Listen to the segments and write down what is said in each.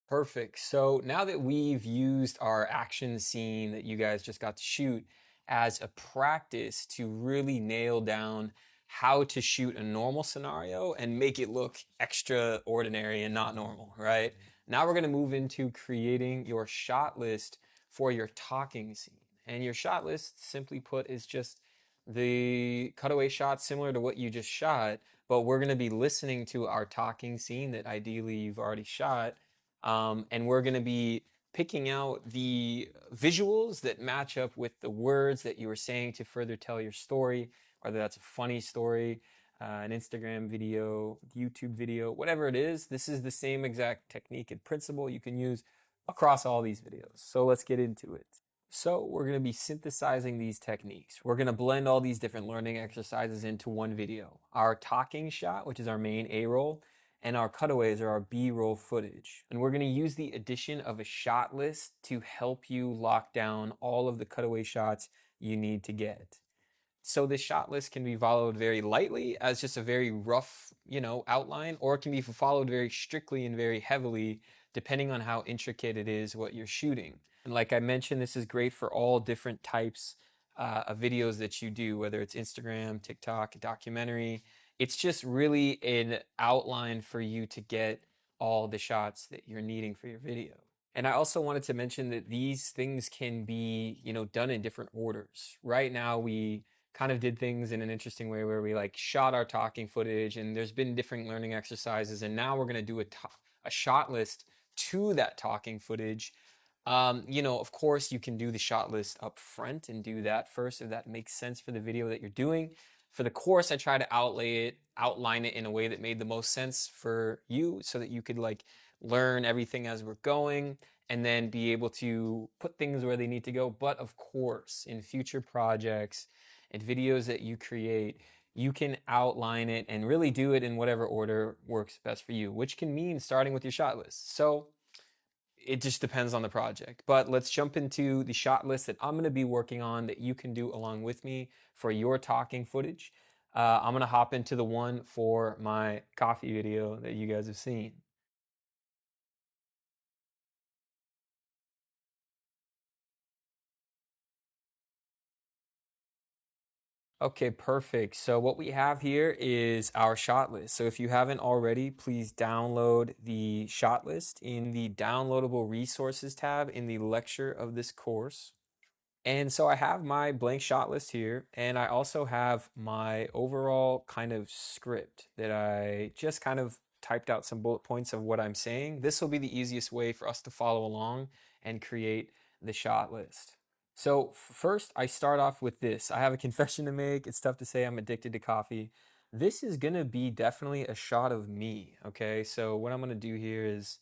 Perfect. So now that we've used our action scene that you guys just got to shoot as a practice to really nail down how to shoot a normal scenario and make it look extraordinary and not normal, right? Now we're going to move into creating your shot list for your talking scene. And your shot list, simply put, is just the cutaway shot similar to what you just shot, but we're going to be listening to our talking scene that ideally you've already shot, and we're going to be picking out the visuals that match up with the words that you were saying to further tell your story, whether that's a funny story, an Instagram video, YouTube video, whatever it is. This is the same exact technique and principle you can use across all these videos. So let's get into it. So we're going to be synthesizing these techniques. We're going to blend all these different learning exercises into one video. Our talking shot, which is our main A-roll, and our cutaways are our B-roll footage. And we're going to use the addition of a shot list to help you lock down all of the cutaway shots you need to get. So this shot list can be followed very lightly as just a very rough, outline, or it can be followed very strictly and very heavily depending on how intricate it is what you're shooting. And like I mentioned, this is great for all different types of videos that you do, whether it's Instagram, TikTok, documentary. It's just really an outline for you to get all the shots that you're needing for your video. And I also wanted to mention that these things can be, done in different orders. Right now, we kind of did things in an interesting way where we like shot our talking footage, and there's been different learning exercises. And now we're going to do a shot list to that talking footage. Of course, you can do the shot list up front and do that first if that makes sense for the video that you're doing. For the course, I try to outline it in a way that made the most sense for you so that you could like learn everything as we're going and then be able to put things where they need to go. But of course, in future projects and videos that you create, you can outline it and really do it in whatever order works best for you, which can mean starting with your shot list. So it just depends on the project. But let's jump into the shot list that I'm going to be working on that you can do along with me for your talking footage. I'm going to hop into the one for my coffee video that you guys have seen. Okay, perfect. So what we have here is our shot list. So if you haven't already, please download the shot list in the downloadable resources tab in the lecture of this course. And so I have my blank shot list here, and I also have my overall kind of script that I just kind of typed out some bullet points of what I'm saying. This will be the easiest way for us to follow along and create the shot list. So first, I start off with this. I have a confession to make. It's tough to say I'm addicted to coffee. This is gonna be definitely a shot of me, okay? So what I'm gonna do here is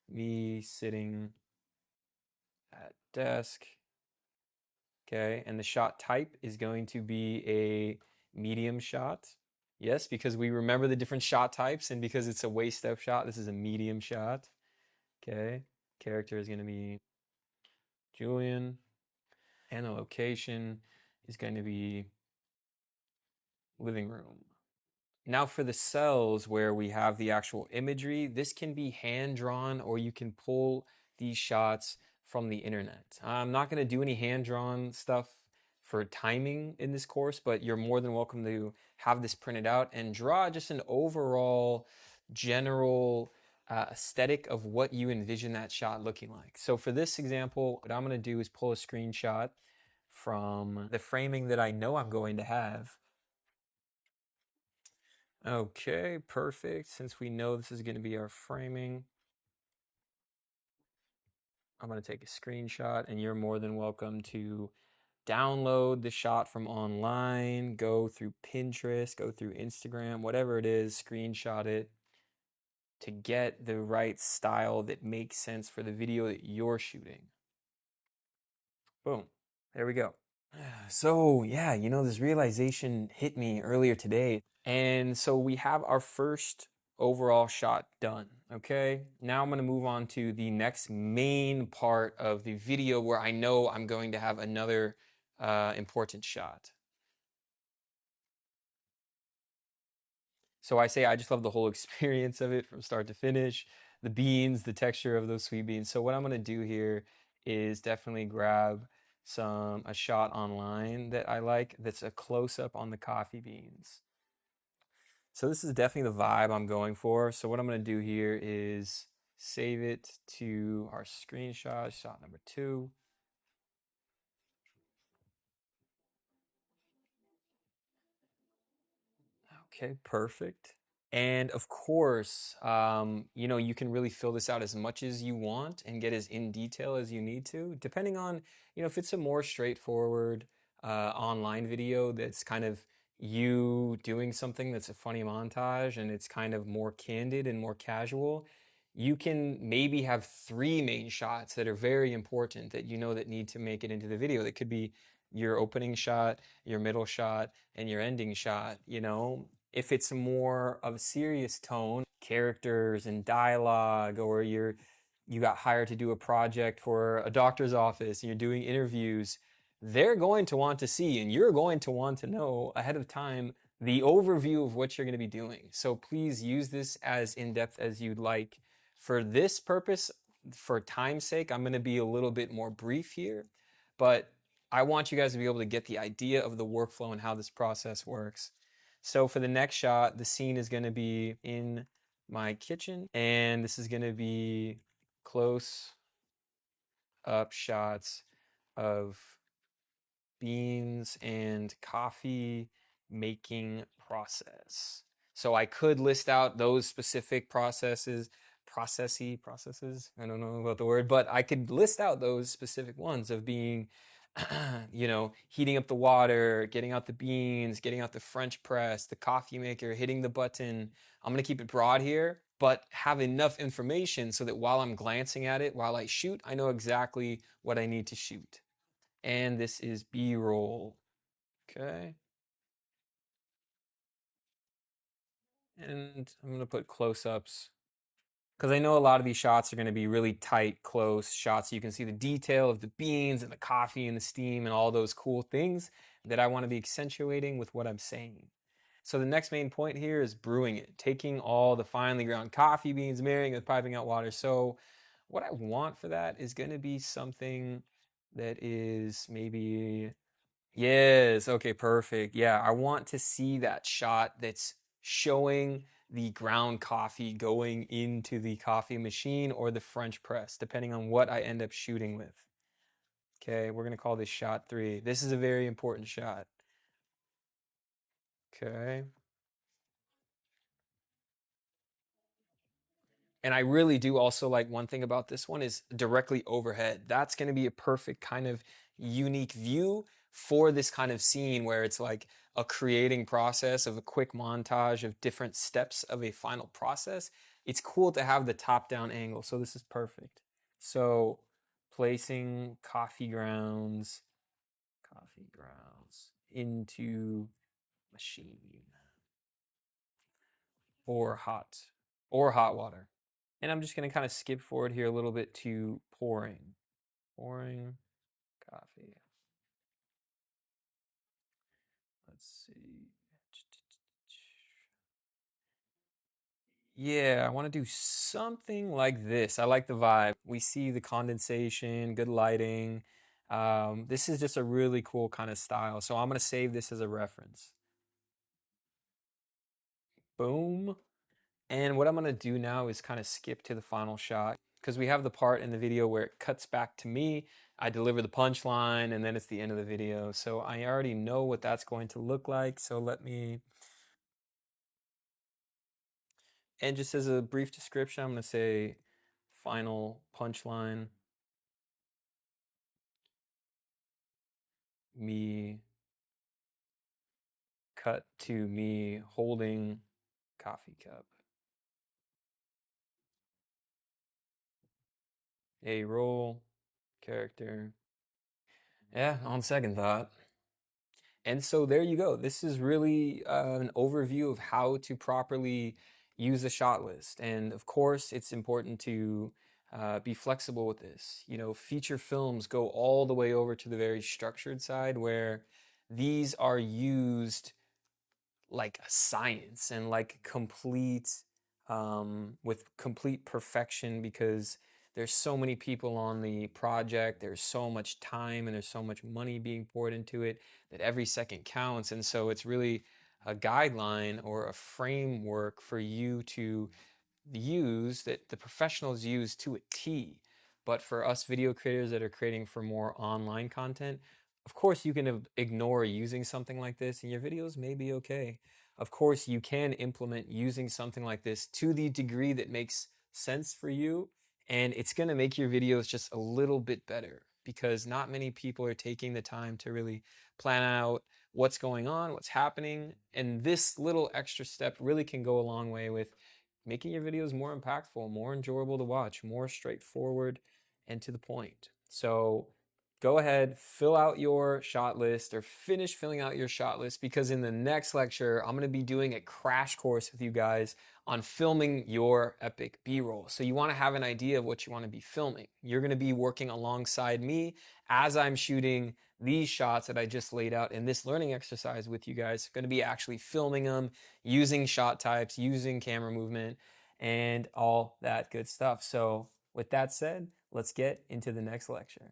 me sitting at desk, okay? And the shot type is going to be a medium shot. Yes, because we remember the different shot types, and because it's a waist up shot, this is a medium shot, okay? Character is gonna be Julian. And the location is going to be living room. Now for the cells where we have the actual imagery, this can be hand drawn or you can pull these shots from the internet. I'm not going to do any hand drawn stuff for timing in this course, but you're more than welcome to have this printed out and draw just an overall general aesthetic of what you envision that shot looking like. So for this example, what I'm going to do is pull a screenshot from the framing that I know I'm going to have. Okay, perfect. Since we know this is going to be our framing, I'm going to take a screenshot, and you're more than welcome to download the shot from online, go through Pinterest, go through Instagram, whatever it is, screenshot it to get the right style that makes sense for the video that you're shooting. Boom. There we go. So, yeah, this realization hit me earlier today. And so we have our first overall shot done. Okay, now I'm going to move on to the next main part of the video where I know I'm going to have another important shot. So I say I just love the whole experience of it from start to finish. the beans, the texture of those sweet beans. So what I'm gonna do here is definitely grab a shot online that I like that's a close up on the coffee beans. So this is definitely the vibe I'm going for. So what I'm gonna do here is save it to our screenshot, shot number 2. Okay, perfect. And of course, you can really fill this out as much as you want and get as in detail as you need to, depending on, if it's a more straightforward online video that's kind of you doing something that's a funny montage and it's kind of more candid and more casual. You can maybe have 3 main shots that are very important that that need to make it into the video. That could be your opening shot, your middle shot, and your ending shot. If it's more of a serious tone, characters and dialogue, or you got hired to do a project for a doctor's office and you're doing interviews, they're going to want to see and you're going to want to know ahead of time the overview of what you're going to be doing. So please use this as in-depth as you'd like. For this purpose, for time's sake, I'm going to be a little bit more brief here, but I want you guys to be able to get the idea of the workflow and how this process works. So for the next shot, the scene is going to be in my kitchen, and this is going to be close up shots of beans and coffee making process. So I could list out those specific processes. I don't know about the word, but I could list out those specific ones of being heating up the water, getting out the beans, getting out the French press, the coffee maker, hitting the button. I'm going to keep it broad here, but have enough information so that while I'm glancing at it, while I shoot, I know exactly what I need to shoot. And this is B-roll. Okay. And I'm going to put close-ups because I know a lot of these shots are going to be really tight, close shots. So you can see the detail of the beans and the coffee and the steam and all those cool things that I want to be accentuating with what I'm saying. So the next main point here is brewing it, taking all the finely ground coffee beans, marrying with piping out water. So what I want for that is going to be something that is maybe, yes, okay, perfect. Yeah, I want to see that shot that's showing the ground coffee going into the coffee machine or the French press, depending on what I end up shooting with. Okay, we're going to call this shot 3. This is a very important shot. Okay. And I really do also like one thing about this one is directly overhead. That's going to be a perfect kind of unique view for this kind of scene where it's like a creating process of a quick montage of different steps of a final process. It's cool to have the top down angle. So this is perfect. So placing coffee grounds into machine or hot water. And I'm just going to kind of skip forward here a little bit to pouring. Pouring coffee. Let's see. Yeah, I want to do something like this. I like the vibe. We see the condensation, good lighting. This is just a really cool kind of style. So I'm going to save this as a reference. Boom. And what I'm going to do now is kind of skip to the final shot because we have the part in the video where it cuts back to me. I deliver the punchline and then it's the end of the video. So I already know what that's going to look like. So and just as a brief description, I'm going to say final punchline. Me cut to me holding coffee cup. A roll character. Yeah, on second thought. And so there you go. This is really an overview of how to properly use a shot list. And of course, it's important to be flexible with this. Feature films go all the way over to the very structured side where these are used like a science and like complete with complete perfection, because there's so many people on the project, there's so much time and there's so much money being poured into it that every second counts. And so it's really a guideline or a framework for you to use that the professionals use to a T. But for us video creators that are creating for more online content, of course you can ignore using something like this and your videos may be okay. Of course you can implement using something like this to the degree that makes sense for you, and it's going to make your videos just a little bit better, because not many people are taking the time to really plan out what's going on, what's happening, and this little extra step really can go a long way with making your videos more impactful, more enjoyable to watch, more straightforward and to the point. So go ahead, fill out your shot list, or finish filling out your shot list, because in the next lecture, I'm going to be doing a crash course with you guys on filming your epic B-roll. So you want to have an idea of what you want to be filming. You're going to be working alongside me as I'm shooting these shots that I just laid out in this learning exercise with you guys. Going to be actually filming them, using shot types, using camera movement, and all that good stuff. So with that said, let's get into the next lecture.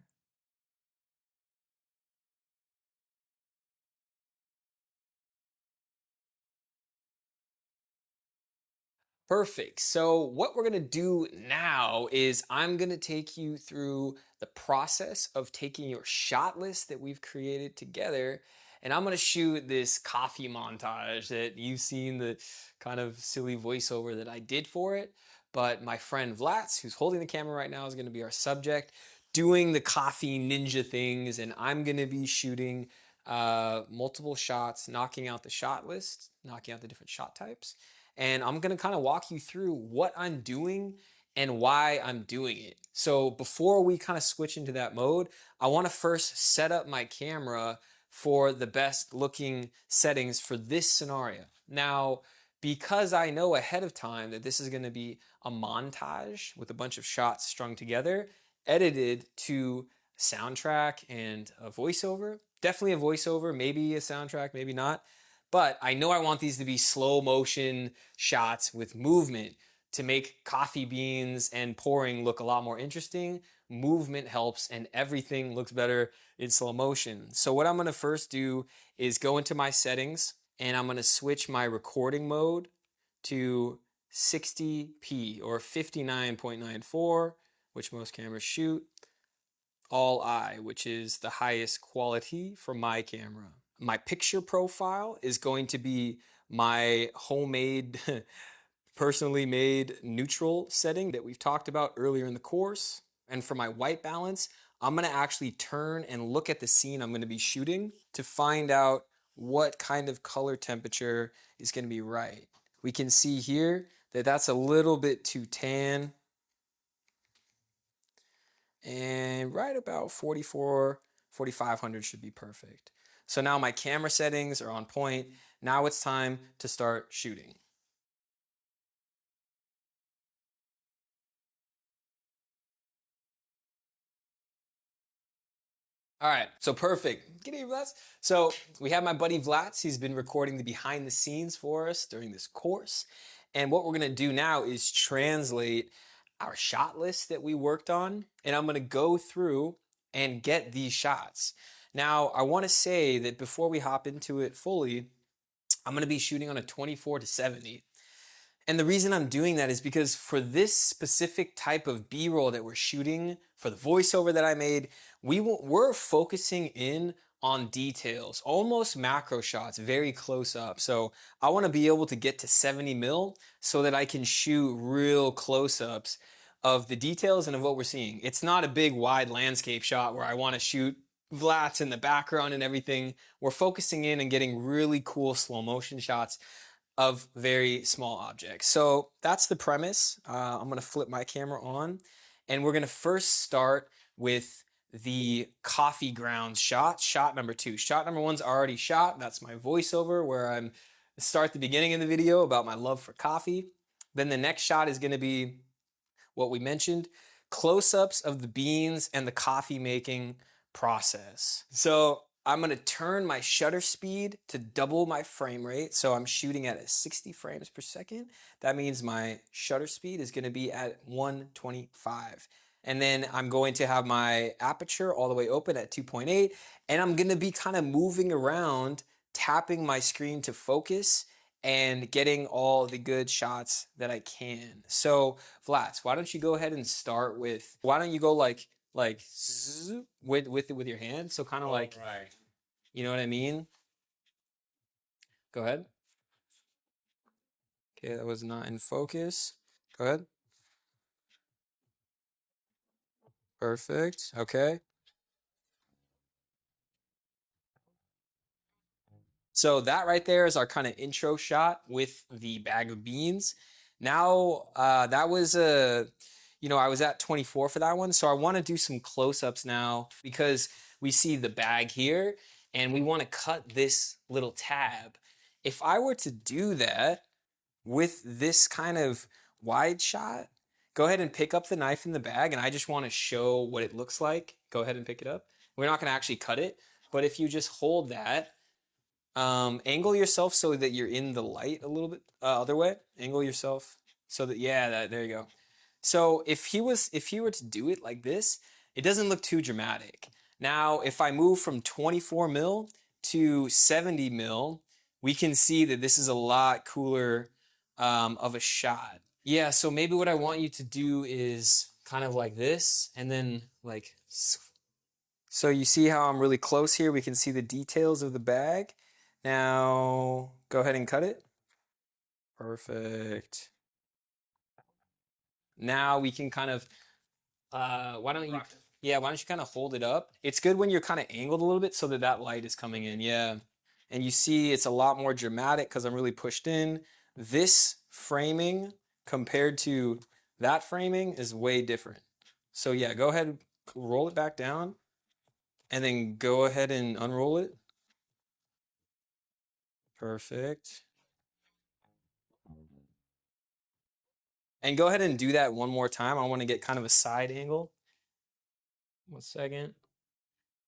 Perfect. So what we're going to do now is I'm going to take you through the process of taking your shot list that we've created together, and I'm going to shoot this coffee montage that you've seen, the kind of silly voiceover that I did for it. But my friend Vlats, who's holding the camera right now, is going to be our subject, doing the coffee ninja things, and I'm going to be shooting multiple shots, knocking out the shot list, knocking out the different shot types. And I'm gonna kind of walk you through what I'm doing and why I'm doing it. So before we kind of switch into that mode, I want to first set up my camera for the best looking settings for this scenario. Now, because I know ahead of time that this is going to be a montage with a bunch of shots strung together, edited to soundtrack and a voiceover, definitely a voiceover, maybe a soundtrack, maybe not. But I know I want these to be slow motion shots with movement to make coffee beans and pouring look a lot more interesting. Movement helps and everything looks better in slow motion. So what I'm going to first do is go into my settings, and I'm going to switch my recording mode to 60p or 59.94, which most cameras shoot. All I, which is the highest quality for my camera. My picture profile is going to be my homemade, personally made neutral setting that we've talked about earlier in the course. And for my white balance, I'm going to actually turn and look at the scene I'm going to be shooting to find out what kind of color temperature is going to be right. We can see here that that's a little bit too tan, and right about 4,500 should be perfect. So now my camera settings are on point. Now it's time to start shooting. All right, so perfect. Get here, Vlats. So we have my buddy Vlats. He's been recording the behind the scenes for us during this course. And what we're gonna do now is translate our shot list that we worked on, and I'm gonna go through and get these shots. Now, I wanna say that before we hop into it fully, I'm gonna be shooting on a 24-70. And the reason I'm doing that is because for this specific type of B-roll that we're shooting, for the voiceover that I made, we're focusing in on details, almost macro shots, very close up. So I want to be able to get to 70 mil so that I can shoot real close-ups of the details and of what we're seeing. It's not a big wide landscape shot where I want to shoot Vlats in the background and everything. We're focusing in and getting really cool slow motion shots of very small objects. So that's the premise. I'm going to flip my camera on, and we're going to first start with the coffee grounds shot, shot number 2. Shot number 1's already shot. That's my voiceover where I'm start the beginning of the video about my love for coffee. Then the next shot is going to be what we mentioned, close-ups of the beans and the coffee making process. So I'm gonna turn my shutter speed to double my frame rate. So I'm shooting at a 60 frames per second. That means my shutter speed is gonna be at 125. And then I'm going to have my aperture all the way open at 2.8. And I'm gonna be kind of moving around, tapping my screen to focus and getting all the good shots that I can. So Vlats, why don't you go ahead and start with, why don't you go like zzz, with your hand? So kind of like, Right. you know what I mean? Go ahead. Okay, that was not in focus. Go ahead. Perfect. Okay. So that right there is our kind of intro shot with the bag of beans. Now, that was I was at 24 for that one. So I want to do some close-ups now because we see the bag here and we want to cut this little tab. If I were to do that with this kind of wide shot, go ahead and pick up the knife in the bag and I just want to show what it looks like. Go ahead and pick it up. We're not going to actually cut it, but if you just hold that, angle yourself so that you're in the light a little bit, other way. Angle yourself so that, yeah, there you go. So if he were to do it like this, it doesn't look too dramatic. Now, if I move from 24 mil to 70 mil, we can see that this is a lot cooler of a shot. Yeah, so maybe what I want you to do is kind of like this, and then like, so you see how I'm really close here? We can see the details of the bag. Now, go ahead and cut it. Perfect. Now we can kind of, why don't you kind of hold it up? It's good when you're kind of angled a little bit so that that light is coming in. Yeah. And you see it's a lot more dramatic because I'm really pushed in. This framing compared to that framing is way different. So yeah, go ahead and roll it back down and then go ahead and unroll it. Perfect. And go ahead and do that one more time. I want to get kind of a side angle. 1 second.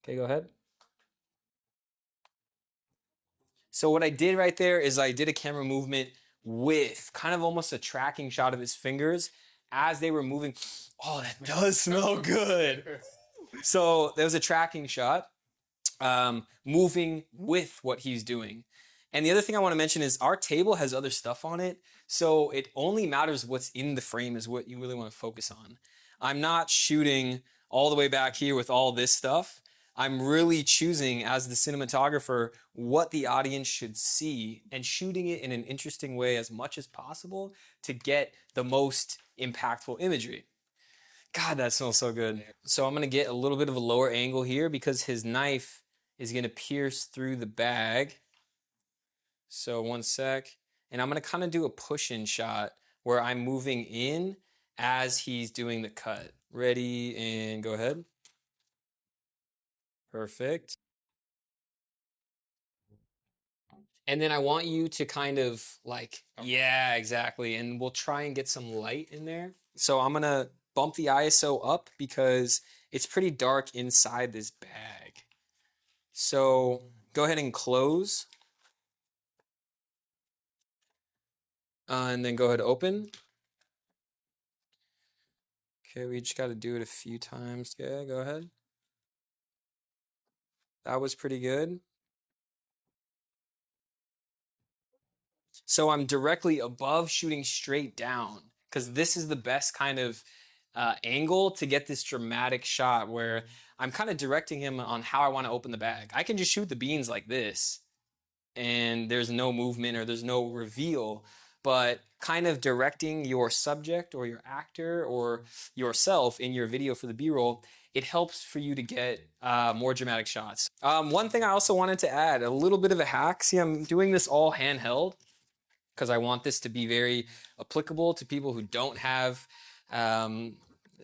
Okay, go ahead. So what I did right there is I did a camera movement with kind of almost a tracking shot of his fingers as they were moving. Oh, that does smell good. So there was a tracking shot, moving with what he's doing. And the other thing I want to mention is our table has other stuff on it. So it only matters what's in the frame is what you really want to focus on. I'm not shooting all the way back here with all this stuff. I'm really choosing as the cinematographer what the audience should see and shooting it in an interesting way as much as possible to get the most impactful imagery. God, that smells so good. So I'm gonna get a little bit of a lower angle here because his knife is gonna pierce through the bag. So 1 sec. And I'm gonna kind of do a push-in shot where I'm moving in as he's doing the cut. Ready, and go ahead. Perfect. And then I want you to kind of like, yeah, exactly. And we'll try and get some light in there. So I'm gonna bump the ISO up because it's pretty dark inside this bag. So go ahead and close. And then go ahead open. Okay, we just got to do it a few times. Yeah, go ahead. That was pretty good. So I'm directly above shooting straight down because this is the best kind of angle to get this dramatic shot where I'm kind of directing him on how I want to open the bag. I can just shoot the beans like this and there's no movement or there's no reveal, but kind of directing your subject or your actor or yourself in your video for the B-roll, it helps for you to get more dramatic shots. One thing I also wanted to add, a little bit of a hack. See, I'm doing this all handheld because I want this to be very applicable to people who don't have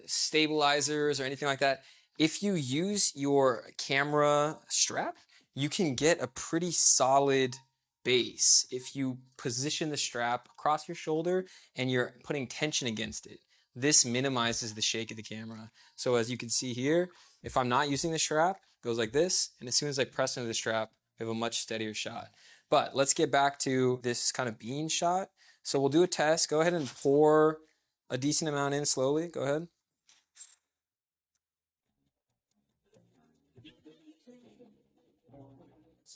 stabilizers or anything like that. If you use your camera strap, you can get a pretty solid base if you position the strap across your shoulder and you're putting tension against it. This minimizes the shake of the camera. So as you can see here, if I'm not using the strap, goes like this. And as soon as I press into the strap, we have a much steadier shot. But let's get back to this kind of bean shot. So we'll do a test. Go ahead and pour a decent amount in slowly. Go ahead.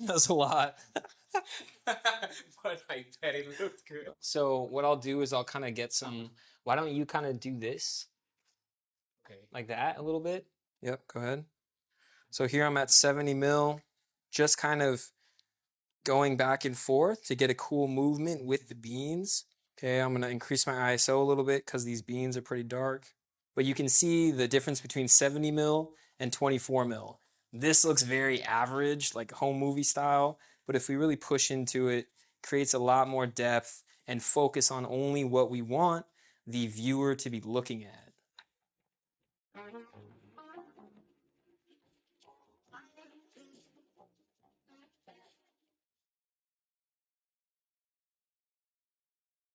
That's a lot. But I bet it looked good. So what I'll do is I'll kind of get some, why don't you kind of do this? Okay. Like that a little bit? Yep, go ahead. So here I'm at 70 mil, just kind of going back and forth to get a cool movement with the beans. Okay, I'm gonna increase my ISO a little bit because these beans are pretty dark. But you can see the difference between 70 mil and 24 mil. This looks very average, like home movie style, but if we really push into it, creates a lot more depth and focus on only what we want the viewer to be looking at.